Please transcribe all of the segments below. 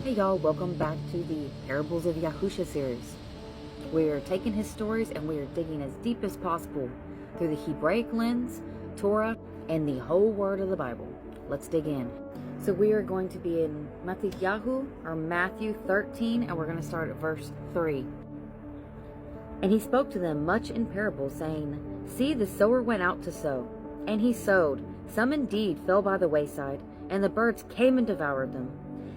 Hey y'all, welcome back to the Parables of Yahusha series. We're taking his stories and we are digging as deep as possible through the Hebraic lens, Torah, and the whole word of the Bible. Let's dig in. So we are going to be in Matthew 13, and we're going to start at verse 3. And he spoke to them much in parables, saying, See, the sower went out to sow, and he sowed. Some indeed fell by the wayside, and the birds came and devoured them.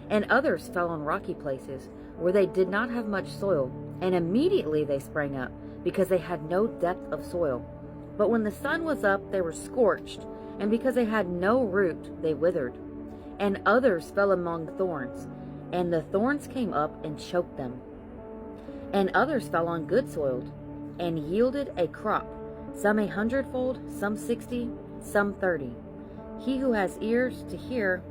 And others fell on rocky places, where they did not have much soil, and immediately they sprang up, because they had no depth of soil. But when the sun was up, they were scorched, and because they had no root, they withered. And others fell among thorns, and the thorns came up and choked them. And others fell on good soil, and yielded a crop, some 100-fold, some 60, some 30. He who has ears to hear,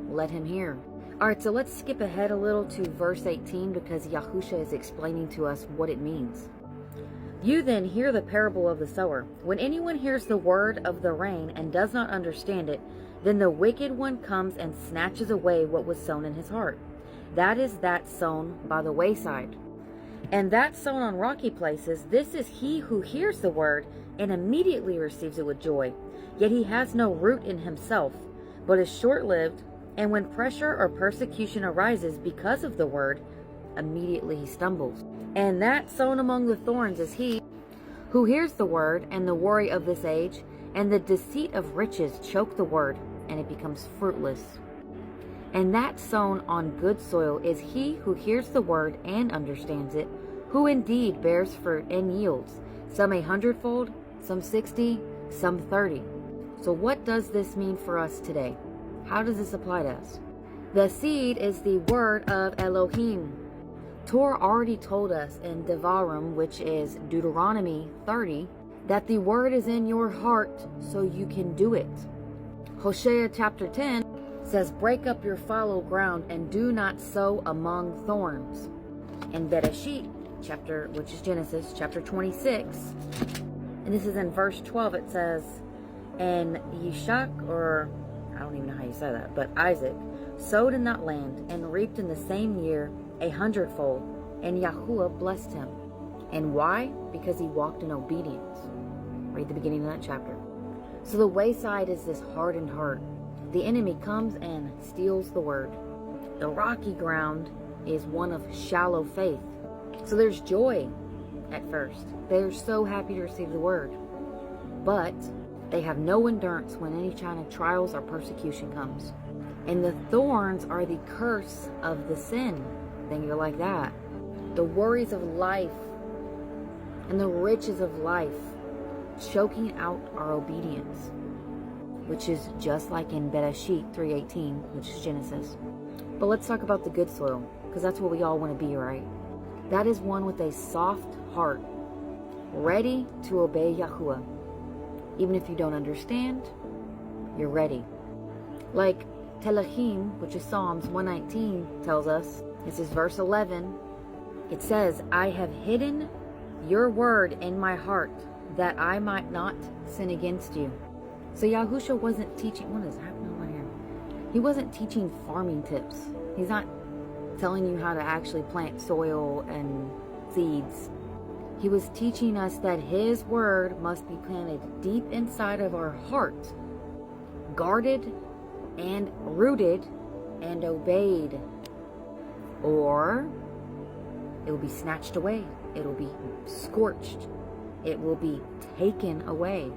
let him hear. Alright, so let's skip ahead a little to verse 18, because Yahusha is explaining to us what it means. You then hear the parable of the sower. When anyone hears the word of the rain and does not understand it, then the wicked one comes and snatches away what was sown in his heart. That is that sown by the wayside. And that sown on rocky places, this is he who hears the word and immediately receives it with joy. Yet he has no root in himself, but is short-lived, and when pressure or persecution arises because of the word, immediately he stumbles. And that sown among the thorns is he who hears the word, and the worry of this age and the deceit of riches choke the word, and it becomes fruitless. And that sown on good soil is he who hears the word and understands it, who indeed bears fruit and yields, some 100-fold, some 60, some 30. So what does this mean for us today? How does this apply to us? The seed is the word of Elohim. Torah already told us in Devarim, which is Deuteronomy 30, that the word is in your heart so you can do it. Hosea chapter 10 says, break up your fallow ground and do not sow among thorns. In Bereshit chapter, which is Genesis chapter 26, and this is in verse 12, it says, and Yishak, or I don't even know how you say that, but Isaac sowed in that land and reaped in the same year 100-fold, and Yahuwah blessed him. And why? Because he walked in obedience. Read the beginning of that chapter. So the wayside is this hardened heart. The enemy comes and steals the word. The rocky ground is one of shallow faith. So there's joy at first. They're so happy to receive the word. But they have no endurance when any kind of trials or persecution comes. And the thorns are the curse of the sin. Think of it like that. The worries of life and the riches of life choking out our obedience, which is just like in Bereshit 3:18, which is Genesis. But let's talk about the good soil, because that's what we all want to be, right? That is one with a soft heart, ready to obey Yahuwah. Even if you don't understand, you're ready. Like Telachim, which is Psalms 119, tells us, this is verse 11, it says, I have hidden your word in my heart, that I might not sin against you. So Yahusha wasn't teaching, what is happening over here? He wasn't teaching farming tips. He's not telling you how to actually plant soil and seeds. He was teaching us that his word must be planted deep inside of our heart, guarded and rooted and obeyed, or it will be snatched away. It will be scorched. It will be taken away,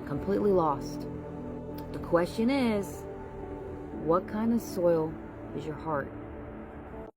completely lost. The question is, what kind of soil is your heart?